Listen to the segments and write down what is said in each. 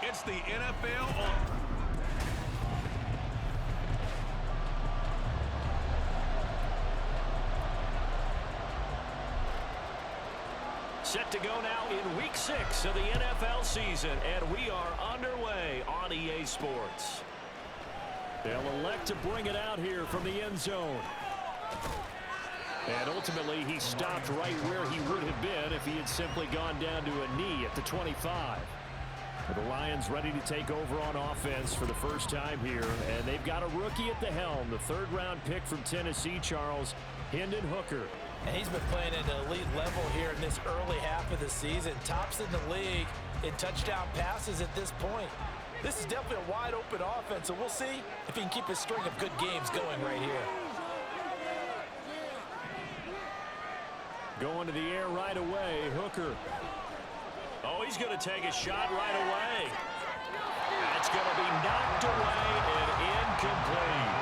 It's the NFL on. Set to go now in Week 6 of the NFL season, and we are underway on EA Sports. They'll elect to bring it out here from the end zone. And ultimately, he stopped right where he would have been if he had simply gone down to a knee at the 25. The Lions ready to take over on offense for the first time here, and they've got a rookie at the helm, the third-round pick from Tennessee, Charles, Hendon Hooker. And he's been playing at an elite level here in this early half of the season. Tops in the league in touchdown passes at this point. This is definitely a wide-open offense, so we'll see if he can keep a string of good games going right here. Going to the air right away, Hooker. Oh, he's going to take a shot right away. That's going to be knocked away and incomplete.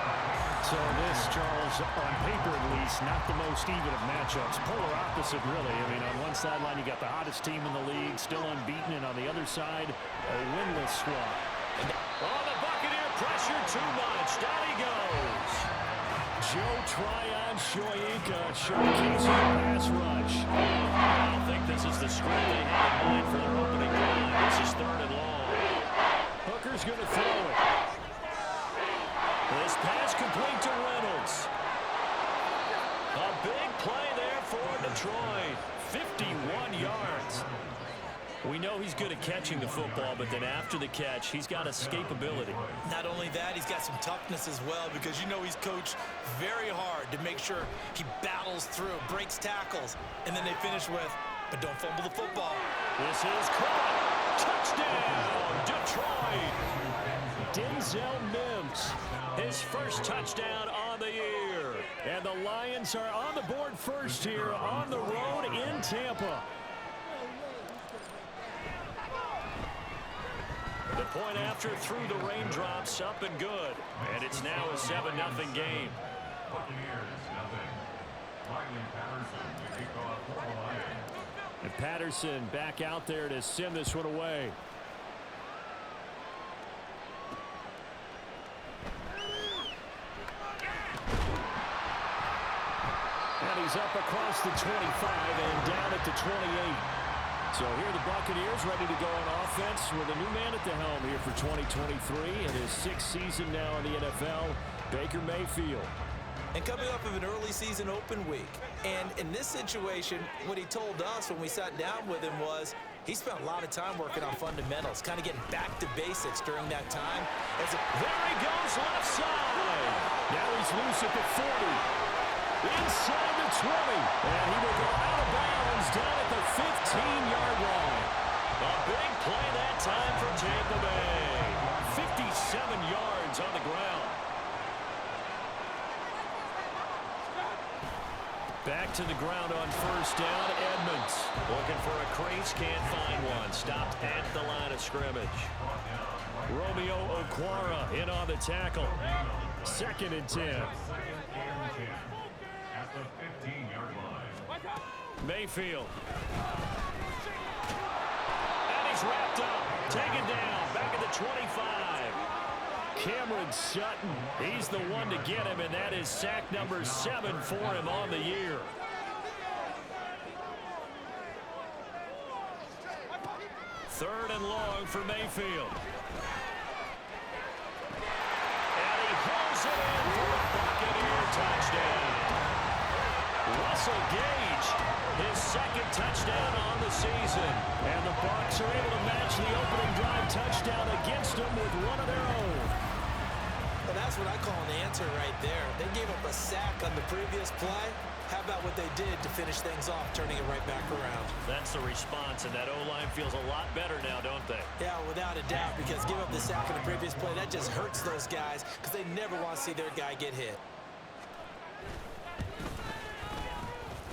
So this, Charles, on paper at least, not the most even of matchups. Polar opposite, really. I mean, on one sideline, you got the hottest team in the league, still unbeaten, and on the other side, a winless squad. Oh, the Buccaneer pressure too much. Down he goes. Joe Tryon-Shoyinka showcasing a pass rush. I don't think this is the script they had in mind for their opening drive. This is 3rd and long. Hooker's going to throw it. This pass complete to Reynolds. A big play there for Detroit. 51 yards. We know he's good at catching the football, but then after the catch, he's got escapability. Not only that, he's got some toughness as well, because you know he's coached very hard to make sure he battles through, breaks tackles, and then they finish with, but don't fumble the football. This is caught. Touchdown, Detroit. Denzel Mims, his first touchdown on the year. And the Lions are on the board first here on the road in Tampa. The point after through the raindrops, up and good. And it's now a 7-0 game. And Patterson back out there to send this one away. And he's up across the 25 and down at the 28. So here the Buccaneers ready to go on offense with a new man at the helm here for 2023 in his 6th season now in the NFL, Baker Mayfield. And coming off of an early season open week. And in this situation, what he told us when we sat down with him was he spent a lot of time working on fundamentals, kind of getting back to basics during that time. There he goes left side. Now he's loose at the 40. Inside the 20, and he will go out of bounds down at the 15-yard line. A big play that time for Tampa Bay. 57 yards on the ground. Back to the ground on first down, Edmonds. Looking for a crease, can't find one. Stopped at the line of scrimmage. Romeo Okwara in on the tackle. 2nd and 10. The 15-yard line. Mayfield. And he's wrapped up. Taken down. Back at the 25. Cameron Sutton. He's the one to get him, and that is sack number 7 for him on the year. Third and long for Mayfield. And he hauls it in for a Buccaneer touchdown. Russell Gage, his 2nd touchdown on the season. And the Bucs are able to match the opening drive touchdown against them with one of their own. Well, that's what I call an answer right there. They gave up a sack on the previous play. How about what they did to finish things off, turning it right back around? That's the response, and that O-line feels a lot better now, don't they? Yeah, without a doubt, because give up the sack on the previous play, that just hurts those guys because they never want to see their guy get hit.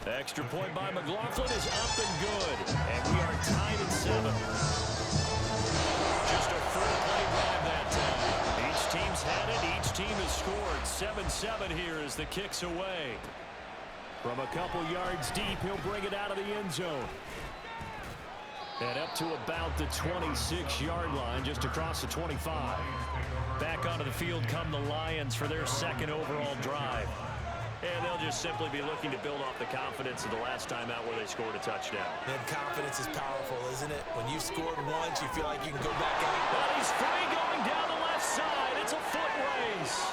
Extra point by McLaughlin is up and good. And we are tied at 7. Just a full play drive that time. Each team's had it. Each team has scored. 7-7 here as the kick's away. From a couple yards deep, he'll bring it out of the end zone. And up to about the 26-yard line, just across the 25. Back onto the field come the Lions for their second overall drive. And they'll just simply be looking to build off the confidence of the last time out where they scored a touchdown. And confidence is powerful, isn't it? When you've scored once, you feel like you can go back out. But he's free going down the left side. It's a foot race.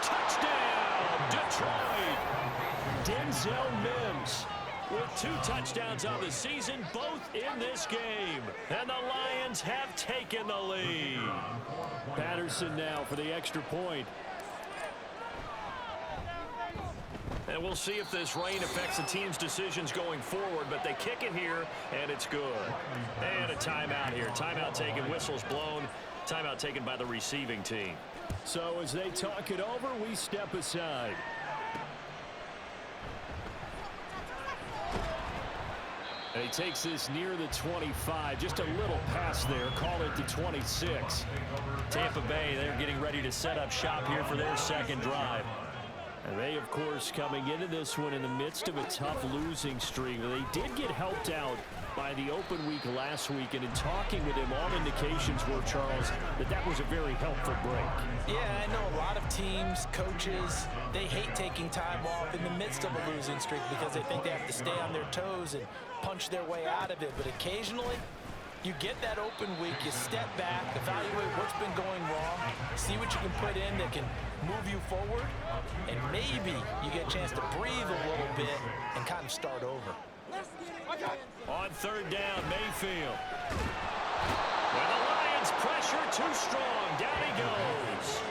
Touchdown, Detroit. Denzel Mims with 2 touchdowns on the season, both in this game. And the Lions have taken the lead. Patterson now for the extra point. And we'll see if this rain affects the team's decisions going forward, but they kick it here, and it's good. And a timeout here. Timeout taken, whistles blown. Timeout taken by the receiving team. So as they talk it over, we step aside. And he takes this near the 25. Just a little pass there. Call it the 26. Tampa Bay, they're getting ready to set up shop here for their second drive. And they, of course, coming into this one in the midst of a tough losing streak. They did get helped out by the open week last week, and in talking with him, all indications were, Charles, that was a very helpful break. Yeah, I know a lot of teams, coaches, they hate taking time off in the midst of a losing streak because they think they have to stay on their toes and punch their way out of it. But occasionally, you get that open week, you step back, evaluate what's been going wrong, see what you can put in that can move you forward, and maybe you get a chance to breathe a little bit and kind of start over. On third down, Mayfield. When the Lions pressure too strong, down he goes.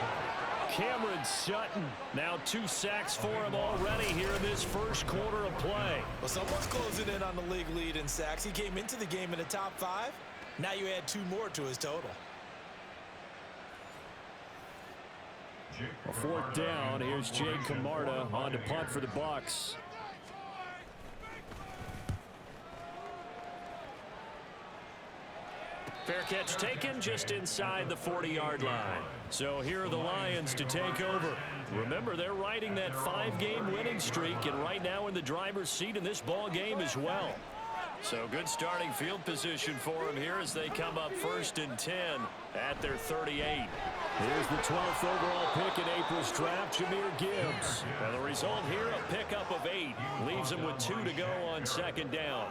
Cameron Sutton, now 2 sacks for him already here in this first quarter of play. Well, someone's closing in on the league lead in sacks. He came into the game in the top 5. Now you add 2 more to his total. A fourth down. Here's Jay Camarda on to punt for the Bucs. Fair catch taken just inside the 40-yard line. So here are the Lions to take over. Remember, they're riding that 5-game winning streak, and right now in the driver's seat in this ball game as well. So good starting field position for them here as they come up 1st and 10 at their 38. Here's the 12th overall pick in April's draft, Jahmyr Gibbs. And the result here, a pickup of 8. Leaves them with 2 to go on 2nd down.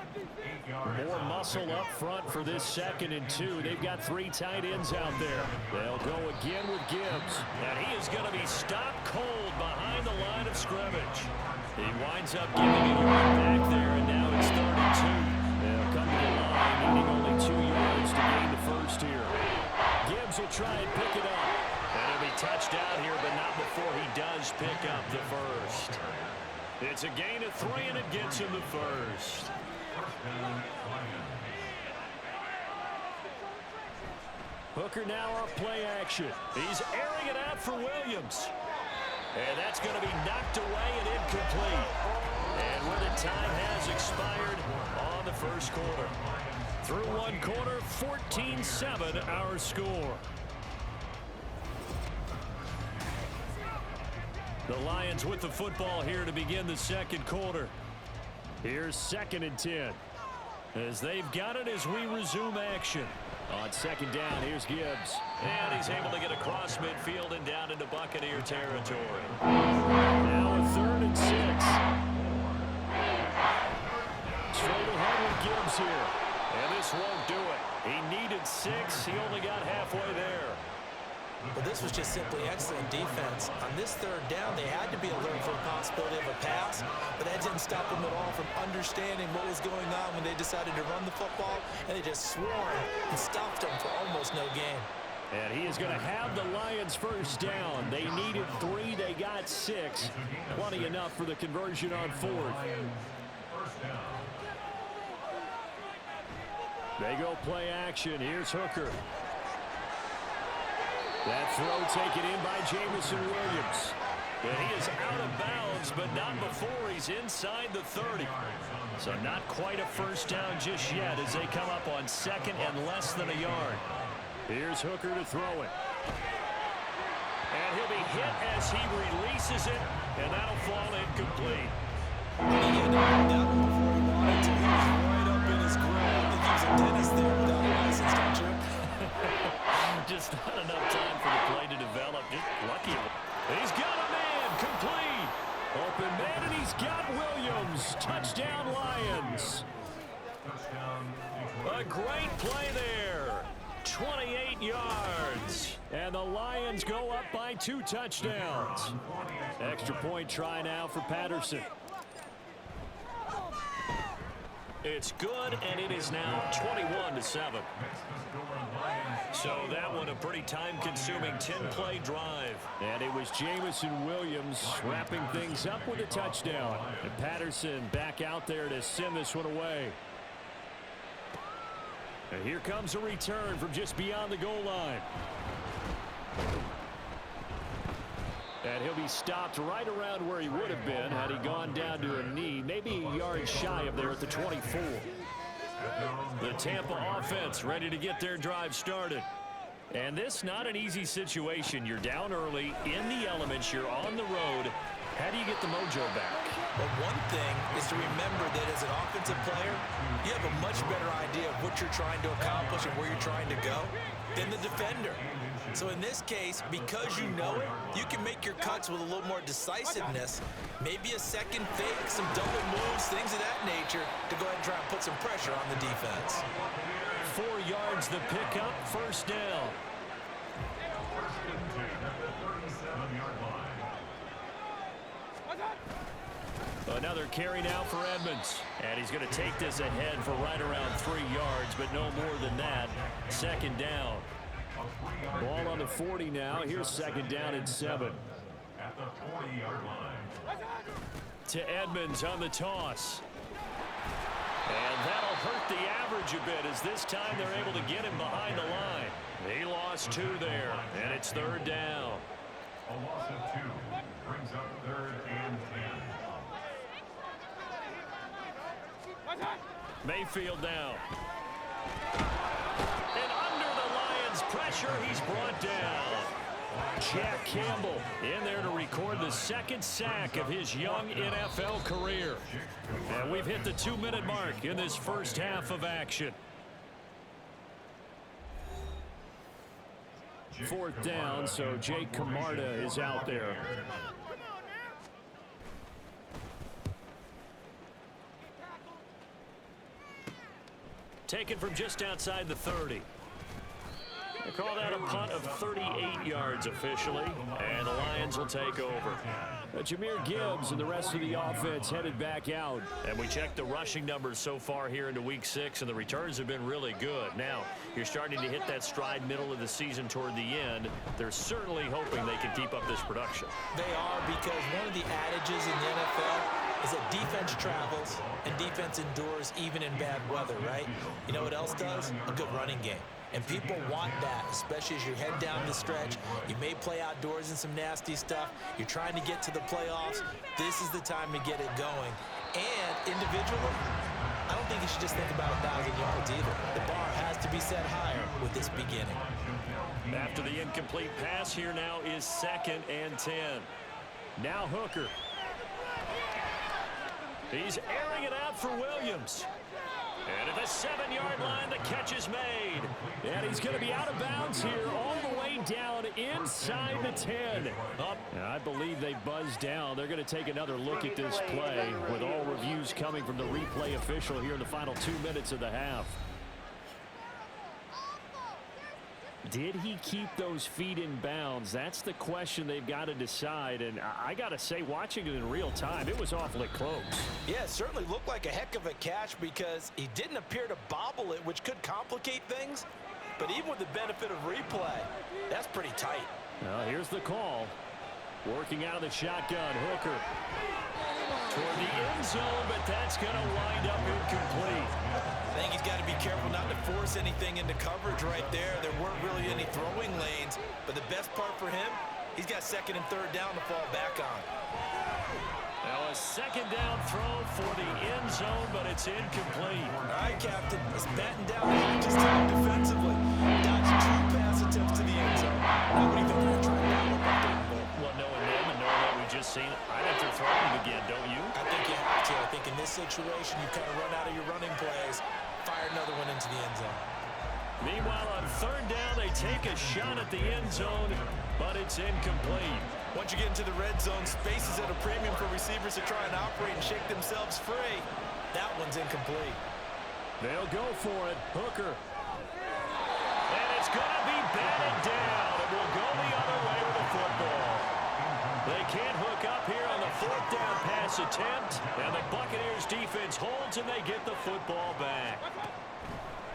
More muscle up front for this 2nd and 2. They've got 3 tight ends out there. They'll go again with Gibbs. And he is going to be stopped cold behind the line of scrimmage. He winds up giving a yard back there, and now it's 3rd and 2. They'll come to the line, needing only 2 yards to gain the first here. Gibbs will try and pick it up. And he'll be touched out here, but not before he does pick up the first. It's a gain of 3, and it gets him the first. Hooker now off play action. He's airing it out for Williams. And that's going to be knocked away and incomplete. And where the time has expired on the first quarter. Through 1 quarter, 14-7 our score. The Lions with the football here to begin the 2nd quarter. Here's 2nd and 10. As they've got it as we resume action. On 2nd down, here's Gibbs. And he's able to get across midfield and down into Buccaneer territory. Now a 3rd and 6. Straight ahead with Gibbs here. And this won't do it. He needed 6. He only got halfway there. But this was just simply excellent defense. On this 3rd down, they had to be alert for the possibility of a pass, but that didn't stop them at all from understanding what was going on when they decided to run the football, and they just swarmed and stopped them for almost no gain. And he is going to have the Lions first down. They needed 3. They got 6. Plenty enough for the conversion on 4th. They go play action. Here's Hooker. That throw taken in by Jamison Williams. And he is out of bounds, but not before he's inside the 30. So not quite a first down just yet as they come up on 2nd and less than a yard. Here's Hooker to throw it. And he'll be hit as he releases it, and that'll fall incomplete. He had to hold that one before he wanted to. He was right up in his Touchdown. A great play there. 28 yards. And the Lions go up by 2 touchdowns. Extra point try now for Patterson. It's good, and it is now 21-7. So that one a pretty time-consuming 10-play drive. And it was Jameson Williams wrapping things up with a touchdown. And Patterson back out there to send this one away. And here comes a return from just beyond the goal line. And he'll be stopped right around where he would have been had he gone down to a knee, maybe a yard shy of there at the 24. The Tampa offense ready to get their drive started. And this not an easy situation. You're down early, in the elements, you're on the road. How do you get the mojo back? Well, one thing is to remember that as an offensive player, you have a much better idea of what you're trying to accomplish and where you're trying to go than the defender. So in this case, because you know it, you can make your cuts with a little more decisiveness, maybe a second fake, some double moves, things of that nature, to go ahead and try and put some pressure on the defense. 4 yards the pickup, first down. Another carry now for Edmonds. And he's going to take this ahead for right around 3 yards, but no more than that. Second down. Ball on the 40 now. Here's second down and 7. At the 40-yard line. To Edmonds on the toss. And that'll hurt the average a bit as this time they're able to get him behind the line. He lost 2 there, and it's third down. A loss of 2 brings up third and 10. Mayfield now. And under the Lions' pressure, he's brought down. Jack Campbell in there to record the second sack of his young NFL career. And we've hit the 2-minute mark in this first half of action. Fourth down, so Jake Camarda is out there. Taken from just outside the 30. They call that a punt of 38 yards officially, and the Lions will take over. Jahmyr Gibbs and the rest of the offense headed back out. And we checked the rushing numbers so far here into Week 6, and the returns have been really good. Now, you're starting to hit that stride middle of the season toward the end. They're certainly hoping they can keep up this production. They are, because one of the adages in the NFL is that defense travels and defense endures even in bad weather, right? You know what else does? A good running game. And people want that, especially as you head down the stretch. You may play outdoors in some nasty stuff. You're trying to get to the playoffs. This is the time to get it going. And individually, I don't think you should just think about 1,000 yards either. The bar has to be set higher with this beginning. After the incomplete pass, here now is second and 10. Now Hooker. He's airing it out for Williams. And at the 7-yard line, the catch is made. And he's going to be out of bounds here all the way down inside the 10. Up. And I believe they buzzed down. They're going to take another look at this play with all reviews coming from the replay official here in the final 2 minutes of the half. Did he keep those feet in bounds? That's the question they've got to decide. And I got to say, watching it in real time, it was awfully close. Yeah, it certainly looked like a heck of a catch because he didn't appear to bobble it, which could complicate things. But even with the benefit of replay, that's pretty tight. Well, here's the call. Working out of the shotgun, Hooker. Toward the end zone, but that's going to wind up incomplete. I think he's got to be careful not to force anything into coverage right there. There weren't really any throwing lanes, but the best part for him, he's got second and third down to fall back on. Now a second down throw for the end zone, but it's incomplete. All right, Captain, let's batten down the hatches time defensively. Dodge 2 pass attempts to the end zone. What do you think they're going to try to do up there? Well, knowing them and knowing what we've just seen, I'd have to throw him again, don't you? I think you have to. I think in this situation, you kind of run out of your running plays, fire another one into the end zone. Meanwhile, on third down, they take a shot at the end zone, but it's incomplete. Once you get into the red zone, space is at a premium for receivers to try and operate and shake themselves free. That one's incomplete. They'll go for it. Hooker. And it's going to be batted down. It will go the other way with the football. They can't hook up here on the fourth down pass attempt. And the Buccaneers defense holds and they get the football back.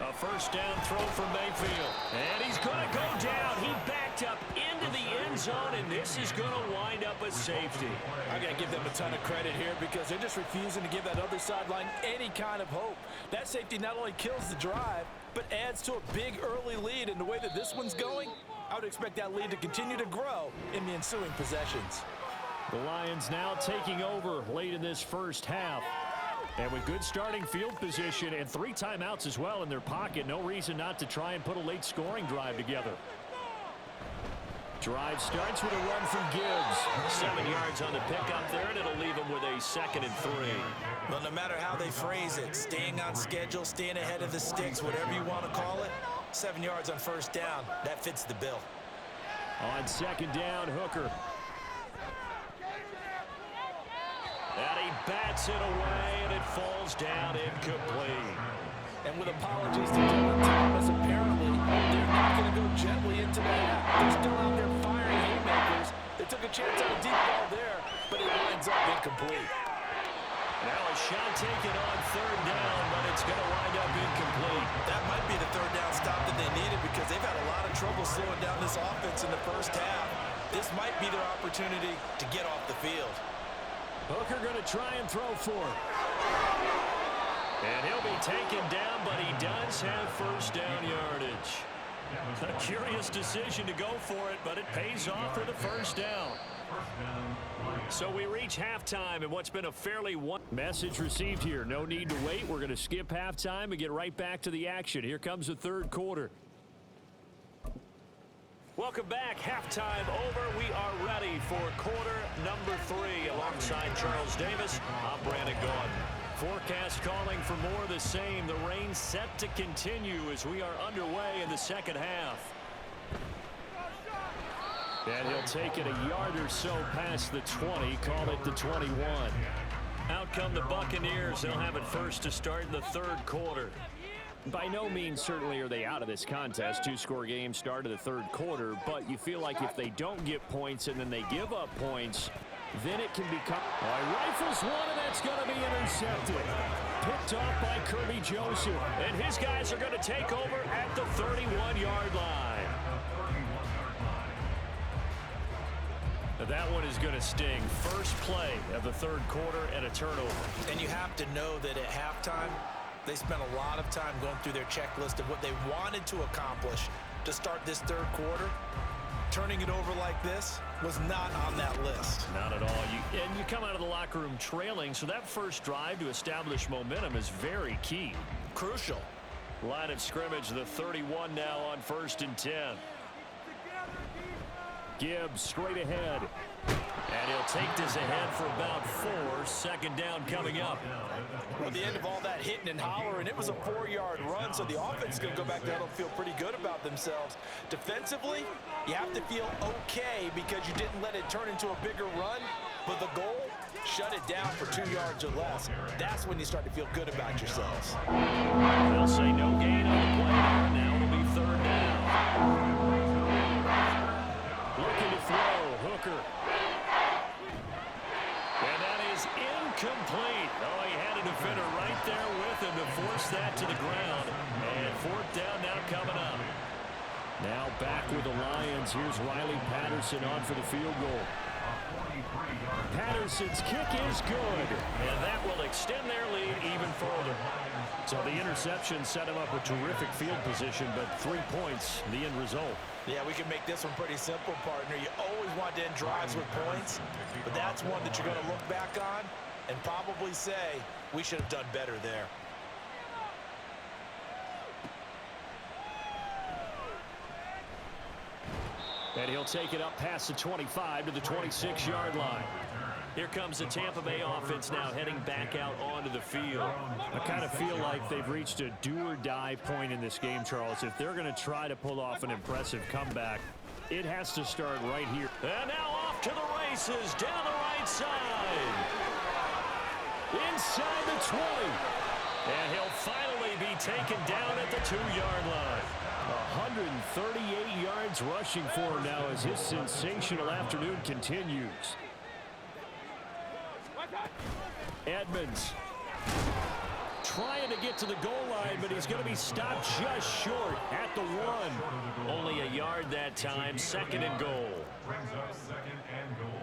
A first down throw from Mayfield. And he's going to go down. He backed up into the end zone, and this is going to wind up a safety. I got to give them a ton of credit here because they're just refusing to give that other sideline any kind of hope. That safety not only kills the drive, but adds to a big early lead. And the way that this one's going, I would expect that lead to continue to grow in the ensuing possessions. The Lions now taking over late in this first half. And with good starting field position and 3 timeouts as well in their pocket, no reason not to try and put a late scoring drive together. Drive starts with a run from Gibbs. 7 yards on the pickup there, and it'll leave him with a 2nd and 3. Well, no matter how they phrase it, staying on schedule, staying ahead of the sticks, whatever you want to call it, 7 yards on first down, that fits the bill. On 2nd down, Hooker. And he bats it away, and it falls down incomplete. And with apologies to Dylan Thomas, apparently they're not going to go gently into the half. They're still out there firing haymakers. They took a chance on a deep ball there, but it winds up incomplete. Now a shot taken on 3rd down, but it's going to wind up incomplete. That might be the 3rd down stop that they needed because they've had a lot of trouble slowing down this offense in the first half. This might be their opportunity to get off the field. Hooker going to try and throw for it. And he'll be taken down, but he does have first down yardage. A curious decision to go for it, but it pays off for the first down. So we reach halftime in what's been a fairly Message received here. No need to wait. We're going to skip halftime and get right back to the action. Here comes the 3rd quarter. Welcome back. Halftime over. We are ready for quarter number 3. Alongside Charles Davis, I'm Brandon Gordon. Forecast calling for more of the same. The rain set to continue as we are underway in the second half. And he'll take it a yard or so past the 20. Call it the 21. Out come the Buccaneers. They'll have it first to start in the 3rd quarter. By no means certainly are they out of this contest. 2-score game start of the 3rd quarter, but you feel like if they don't get points and then they give up points, then it can become... rifles one, and that's going to be intercepted. Picked off by Kirby Joseph. And his guys are going to take over at the 31-yard line. That one is going to sting. First play of the 3rd quarter and a turnover. And you have to know that at halftime, they spent a lot of time going through their checklist of what they wanted to accomplish to start this 3rd quarter. Turning it over like this was not on that list. Not at all. You come out of the locker room trailing, so that first drive to establish momentum is very key. Crucial. Line of scrimmage, the 31 now on 1st and 10. Gibbs straight ahead. And he'll take this ahead for about 4. 2nd down coming up. Well, at the end of all that hitting and hollering, it was a 4-yard run, so the offense is going to go back there and feel pretty good about themselves. Defensively, you have to feel okay because you didn't let it turn into a bigger run, but the goal, shut it down for 2 yards or less. That's when you start to feel good about yourselves. They'll say no gain on the play there. Now it'll be 3rd down. Looking to throw, Hooker. And that is incomplete. Oh, he had a defender right there with him to force that to the ground. And 4th down now coming up. Now back with the Lions. Here's Riley Patterson on for the field goal. Patterson's kick is good. And that will extend their lead even further. So the interception set him up with terrific field position, but 3 points, the end result. Yeah, we can make this one pretty simple, partner. You always want to end drives with points, but that's one that you're going to look back on and probably say, we should have done better there. And he'll take it up past the 25 to the 26-yard line. Here comes the Tampa Bay offense now heading back out onto the field. I kind of feel like they've reached a do-or-die point in this game, Charles. If they're going to try to pull off an impressive comeback, it has to start right here. And now off to the races down the right side. Inside the 20. And he'll finally be taken down at the 2-yard line. 138 yards rushing for him now as his sensational afternoon continues. Edmonds trying to get to the goal line, but he's going to be stopped just short at the 1. Only a yard that time, 2nd and goal. Brings up 2nd and goal.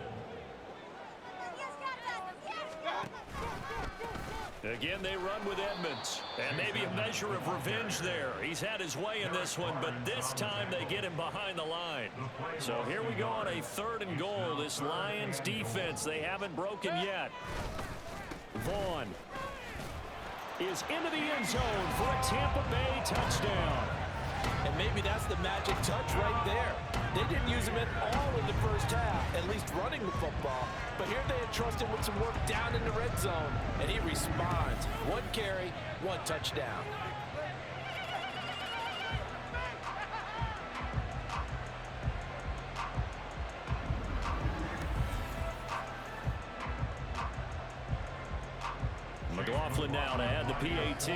Again, they run with Edmonds. And maybe a measure of revenge there. He's had his way in this one, but this time they get him behind the line. So here we go on a 3rd and goal. This Lions defense, they haven't broken yet. Vaughn is into the end zone for a Tampa Bay touchdown. And maybe that's the magic touch right there. They didn't use him at all in the first half, at least running the football. But here they entrust him with some work down in the red zone, and he responds. 1 carry, 1 touchdown. McLaughlin now to add the PAT.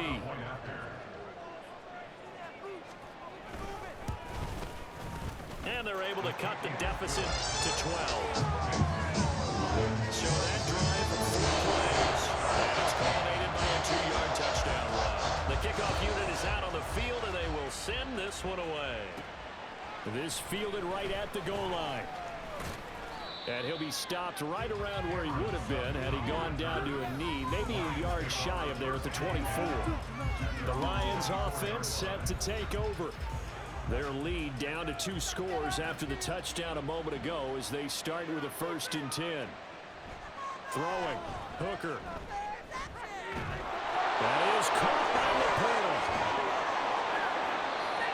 And they're able to cut the deficit to 12. So that drive of 4 plays, and it's culminated by a 2-yard touchdown run. The kickoff unit is out on the field, and they will send this one away. This fielded right at the goal line. And he'll be stopped right around where he would have been had he gone down to a knee, maybe a yard shy of there at the 24. The Lions offense set to take over. Their lead down to 2 scores after the touchdown a moment ago as they start with a 1st and 10. Throwing. Hooker. That is caught by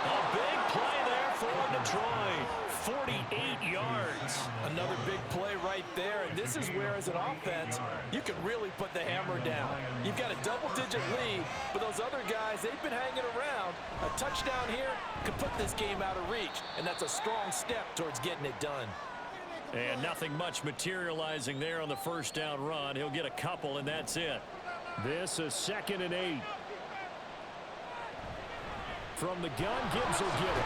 A big play there for Detroit. 48 yards. Another big play right there, and this is where, as an offense, you can really put the hammer down. You've got a double-digit lead, but those other guys, they've been hanging around. A touchdown here could put this game out of reach, and that's a strong step towards getting it done. And nothing much materializing there on the 1st down run. He'll get a couple, and that's it. This is 2nd and 8. From the gun, Gibbs will get it.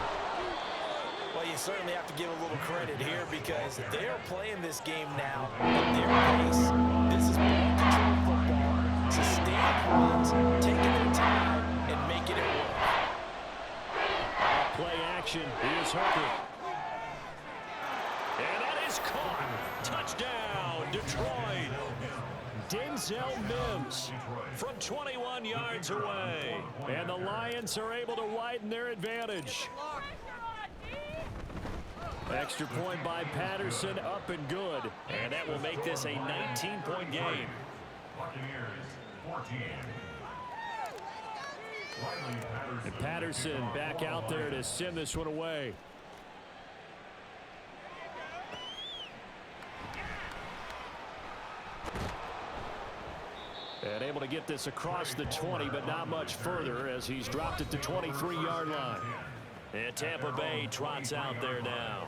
Well, you certainly have to give a little credit here because they're playing this game now at their pace. This is ball control football. Sustained runs, taking their time, and making it work. Play action. Here's Hooker. And that is caught. Touchdown, Detroit. Denzel Mims From 21 yards away. and the Lions are able to widen their advantage. Extra point by Patterson, up and good. And that will make this a 19-point game. Buccaneers 14. And Patterson back out there to send this one away. And able to get this across the 20, but not much further as he's dropped at the 23-yard line. And Tampa Bay trots out there now.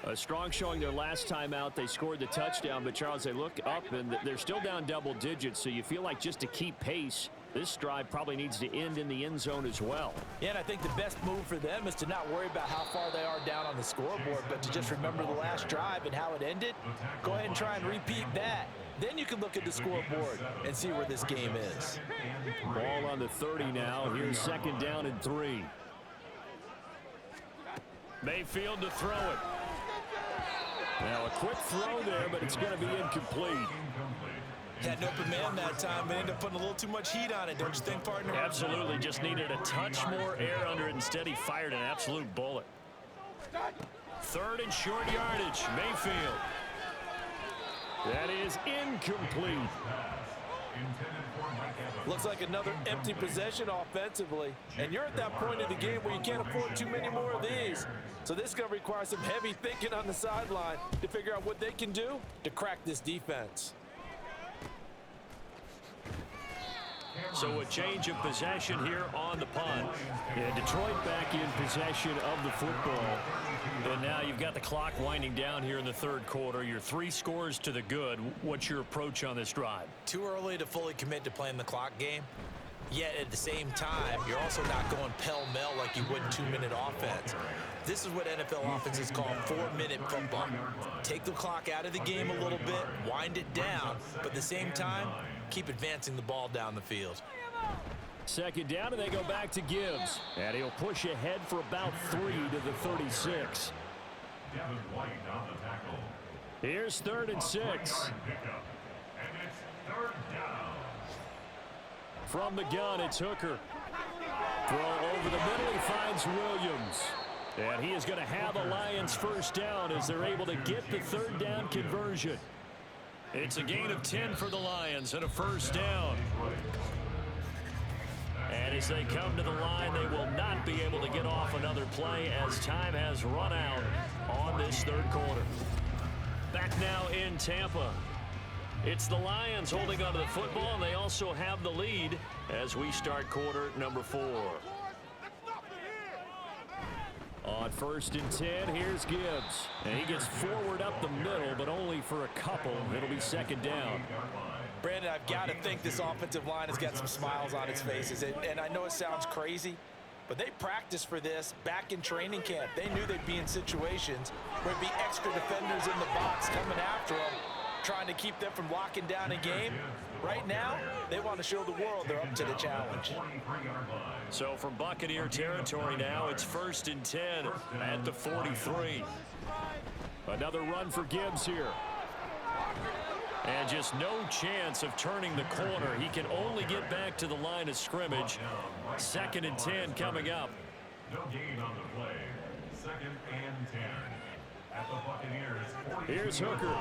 A strong showing their last time out. They scored the touchdown, but Charles, they look up and they're still down double digits, so you feel like just to keep pace, this drive probably needs to end in the end zone as well. Yeah, and I think the best move for them is to not worry about how far they are down on the scoreboard, but to just remember the last drive and how it ended. Go ahead and try and repeat that. Then you can look at the scoreboard and see where this game is. Ball on the 30 now. Here's 2nd down and 3. Mayfield to throw it. Now a quick throw there, but it's going to be incomplete. Had an open man that time, but ended up putting a little too much heat on it, don't you think, partner? Absolutely, just needed a touch more air under it. Instead, he fired an absolute bullet. 3rd and short yardage, Mayfield. That is incomplete. Looks like another empty possession offensively. And you're at that point in the game where you can't afford too many more of these. So this is going to require some heavy thinking on the sideline to figure out what they can do to crack this defense. So a change of possession here on the punt. Yeah, Detroit back in possession of the football. And now you've got the clock winding down here in the 3rd quarter. You're 3 scores to the good. What's your approach on this drive? Too early to fully commit to playing the clock game. Yet at the same time, you're also not going pell-mell like you would in 2-minute offense. This is what NFL offenses call 4-minute football. Take the clock out of the game a little bit, wind it down, but at the same time, keep advancing the ball down the field. Second down, and they go back to Gibbs. And he'll push ahead for about 3 to the 36. Here's 3rd and 6. From the gun, it's Hooker. Throw over the middle, he finds Williams. And he is going to have a Lions first down as they're able to get the 3rd down conversion. It's a gain of 10 for the Lions and a first down. And as they come to the line, they will not be able to get off another play as time has run out on this 3rd quarter. Back now in Tampa. It's the Lions holding onto the football, and they also have the lead as we start quarter number 4. On 1st and 10, here's Gibbs. And he gets forward up the middle, but only for a couple. It'll be 2nd down. Brandon, I've got to think this offensive line has got some smiles on its faces. And I know it sounds crazy, but they practiced for this back in training camp. They knew they'd be in situations where there'd be extra defenders in the box coming after them, trying to keep them from locking down a game. Right now, they want to show the world they're up to the challenge. So from Buccaneer territory now, it's 1st and 10 at the 43. Another run for Gibbs here. And just no chance of turning the corner. He can only get back to the line of scrimmage. 2nd and 10 coming up. No gain on the play. 2nd and 10. At the Buccaneers. Here's Hooker.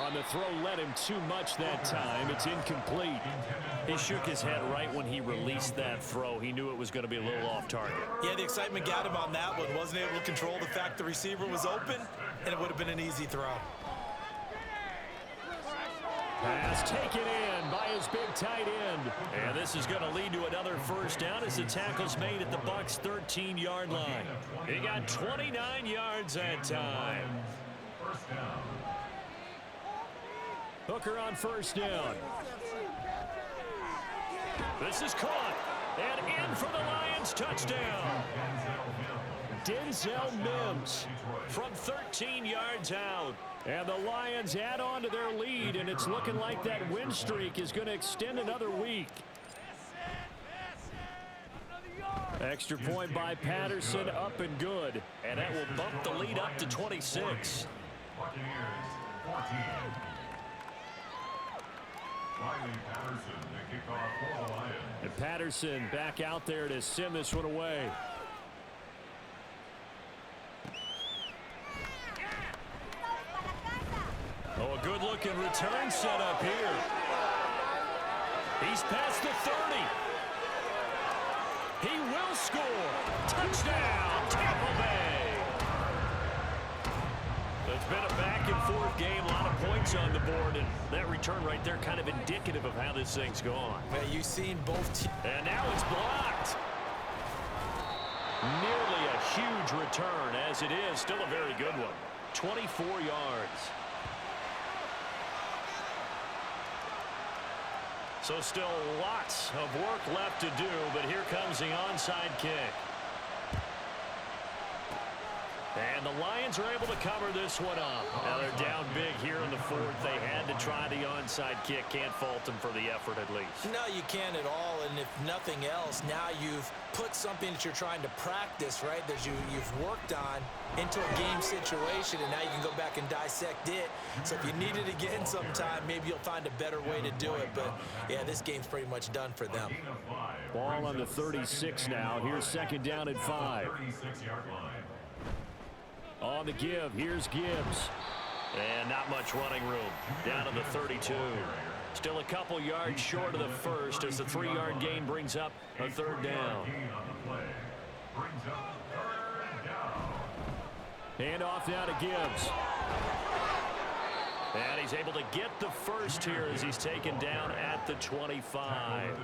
On the throw, led him too much that time. It's incomplete. He shook his head right when he released that throw. He knew it was going to be a little off target. Yeah, the excitement got him on that one. Wasn't able to control the fact the receiver was open, and it would have been an easy throw. Pass taken in by his big tight end. And this is going to lead to another first down as the tackle's made at the Bucs' 13-yard line. He got 29 yards that time. First down. Hooker on 1st down. This is caught. And in for the Lions touchdown. Denzel Mims From 13 yards out. And the Lions add on to their lead, and it's looking like that win streak is going to extend another week. Extra point by Patterson, up and good. And that will bump the lead up to 26. Buccaneers 14. Riley Patterson, the kickoff for the Lions. And Patterson back out there to send this one away. Oh, a good-looking return set up here. He's past the 30. He will score. Touchdown, Tampa Bay. It's been a back-and-forth game, a lot of points on the board, and that return right there kind of indicative of how this thing's gone. Yeah, you've seen both teams. And now it's blocked. Nearly a huge return, as it is. Still a very good one. 24 yards. So still lots of work left to do, but here comes the onside kick. And the Lions are able to cover this one up. Now they're down big here in the 4th. They had to try the onside kick. Can't fault them for the effort at least. No, you can't at all. And if nothing else, now you've put something that you're trying to practice, right, that you've worked on into a game situation, and now you can go back and dissect it. So if you need it again sometime, maybe you'll find a better way to do it. But, yeah, this game's pretty much done for them. Ball on the 36 now. Here's 2nd down and 5. 36-yard line. On the give, here's Gibbs. And not much running room. Down to the 32. Still a couple yards short of the first as the 3-yard gain brings up a 3rd down. Hand off now to Gibbs. And he's able to get the first here as he's taken down at the 25.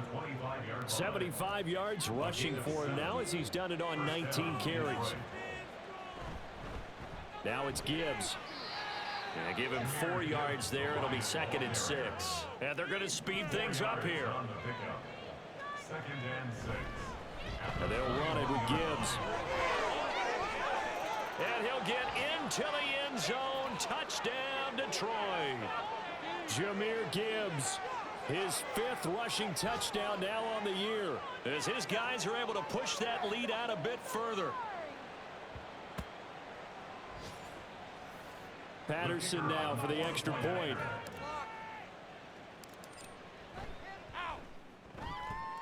75 yards rushing for him now as he's done it on 19 carries. Now it's Gibbs. Yeah, give him 4 yards there. It'll be 2nd and 6. And they're going to speed things up here. On the pickup. 2nd and 6. And they'll run it with Gibbs. And he'll get into the end zone. Touchdown, Detroit. Jahmyr Gibbs, his 5th rushing touchdown now on the year. As his guys are able to push that lead out a bit further. Patterson now for the extra point.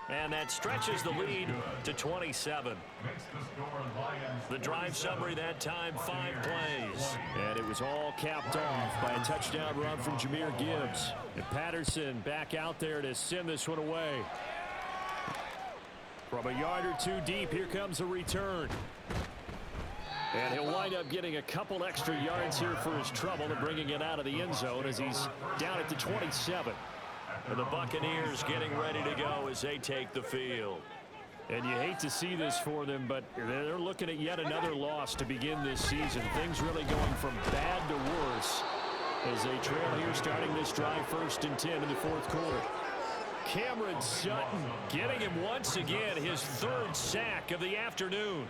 And that stretches the lead to 27. The drive summary that time, 5 plays. And it was all capped off by a touchdown run from Jahmyr Gibbs. And Patterson back out there to send this one away. From a yard or 2 deep, here comes a return. And he'll wind up getting a couple extra yards here for his trouble and bringing it out of the end zone as he's down at the 27. And the Buccaneers getting ready to go as they take the field. And you hate to see this for them, but they're looking at yet another loss to begin this season. Things really going from bad to worse as they trail here starting this drive 1st and 10 in the 4th quarter. Cameron Sutton getting him once again his 3rd sack of the afternoon.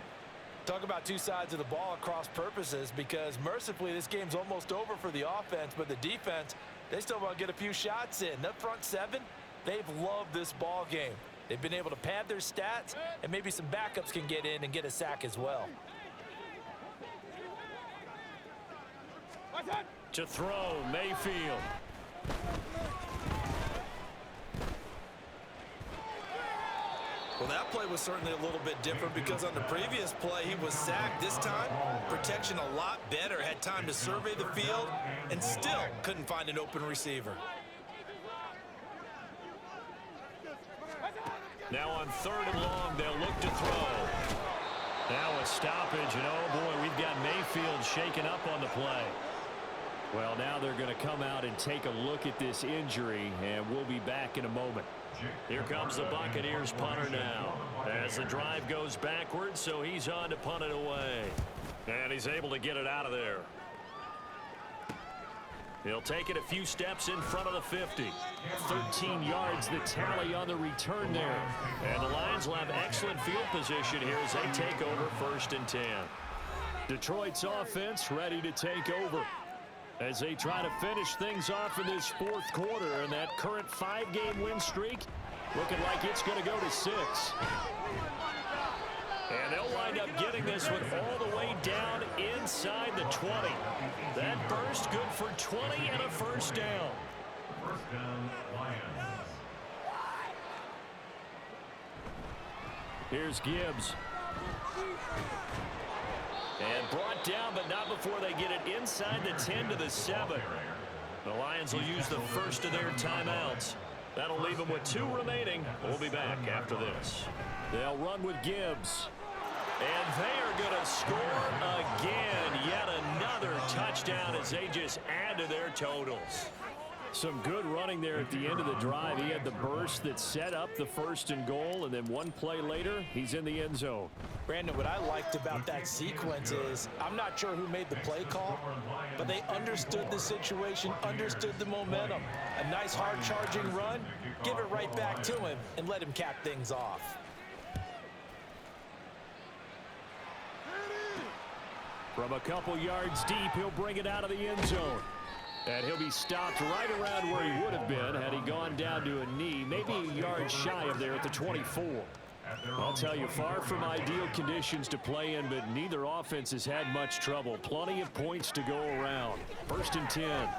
Talk about 2 sides of the ball at cross purposes, because mercifully this game's almost over for the offense, but the defense, they still want to get a few shots in. That front 7, they've loved this ball game. They've been able to pad their stats, and maybe some backups can get in and get a sack as well. To throw, Mayfield. Well, that play was certainly a little bit different because on the previous play, he was sacked. This time, protection a lot better. Had time to survey the field and still couldn't find an open receiver. Now on 3rd and long, they'll look to throw. Now a stoppage, and oh boy, we've got Mayfield shaken up on the play. Well, now they're going to come out and take a look at this injury, and we'll be back in a moment. Here comes the Buccaneers punter now as the drive goes backwards, so he's on to punt it away. And he's able to get it out of there. He'll take it a few steps in front of the 50. 13 yards the tally on the return there. And the Lions will have excellent field position here as they take over 1st and 10. Detroit's offense ready to take over as they try to finish things off in this 4th quarter, and that current 5-game win streak looking like it's going to go to 6. And they'll wind up getting this one all the way down inside the 20. That burst good for 20 and a 1st down. 1st down, Lions. Here's Gibbs. And brought down, but not before they get it inside the 10 to the 7. The Lions will use the 1st of their timeouts. That'll leave them with 2 remaining. We'll be back after this. They'll run with Gibbs. And they are going to score again. Yet another touchdown as they just add to their totals. Some good running there at the end of the drive. He had the burst that set up the 1st and goal, and then one play later, he's in the end zone. Brandon, what I liked about that sequence is I'm not sure who made the play call, but they understood the situation, understood the momentum. A nice hard-charging run, give it right back to him, and let him cap things off. From a couple yards deep, he'll bring it out of the end zone. And he'll be stopped right around where he would have been had he gone down to a knee, maybe a yard shy of there at the 24. I'll tell you, far from ideal conditions to play in, but neither offense has had much trouble. Plenty of points to go around. 1st and 10.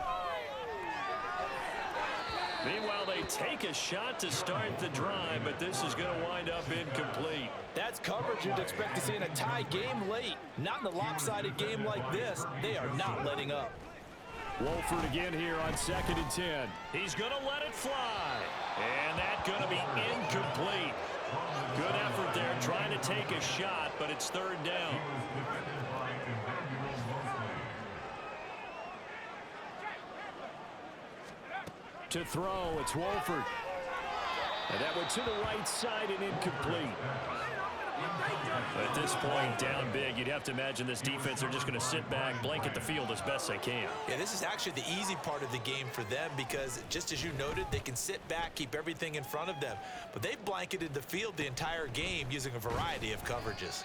Meanwhile, they take a shot to start the drive, but this is going to wind up incomplete. That's coverage you'd expect to see in a tie game late. Not in a lopsided game like this. They are not letting up. Wolford again here on 2nd and 10. He's going to let it fly. And that's going to be incomplete. Good effort there trying to take a shot, but it's 3rd down. To throw, it's Wolford. And that went to the right side and incomplete. At this point, down big, you'd have to imagine this defense are just going to sit back, blanket the field as best they can. Yeah, this is actually the easy part of the game for them because, just as you noted, they can sit back, keep everything in front of them. But they've blanketed the field the entire game using a variety of coverages.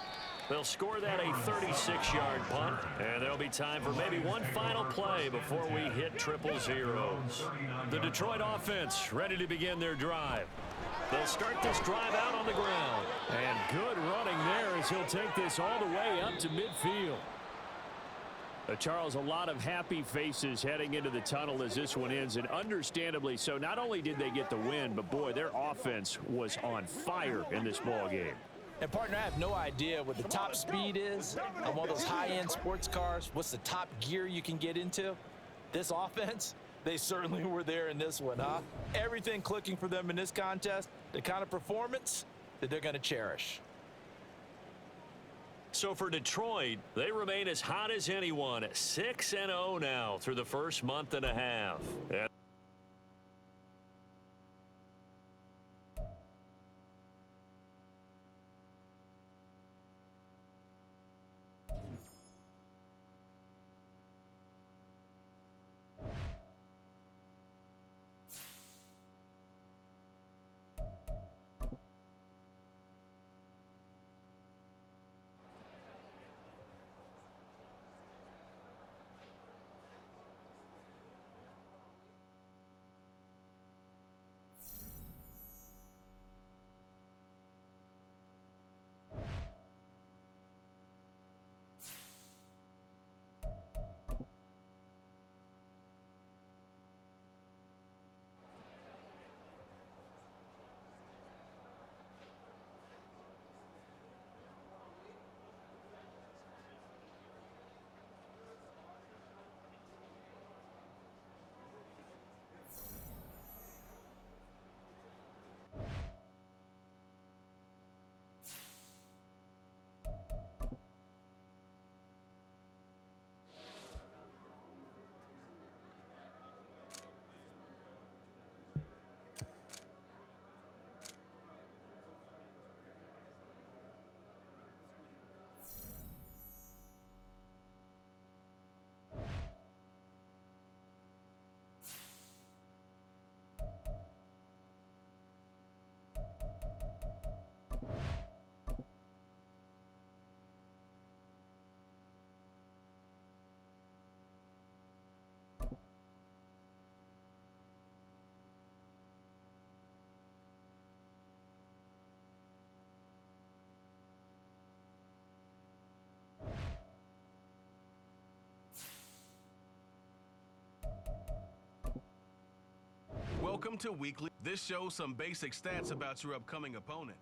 They'll score that a 36-yard punt, and there'll be time for maybe one final play before we hit triple zeros. The Detroit offense ready to begin their drive. They'll start this drive out on the ground. And good running there as he'll take this all the way up to midfield. Charles, a lot of happy faces heading into the tunnel as this one ends, and understandably so. Not only did they get the win, but boy, their offense was on fire in this ball game. And, partner, I have no idea what the top speed is on one of those high-end sports cars. What's the top gear you can get into? This offense, they certainly were there in this one, huh? Everything clicking for them in this contest, the kind of performance that they're going to cherish. So for Detroit, they remain as hot as anyone, 6-0 now through the first month and a half. Welcome to Weekly. This shows some basic stats about your upcoming opponent.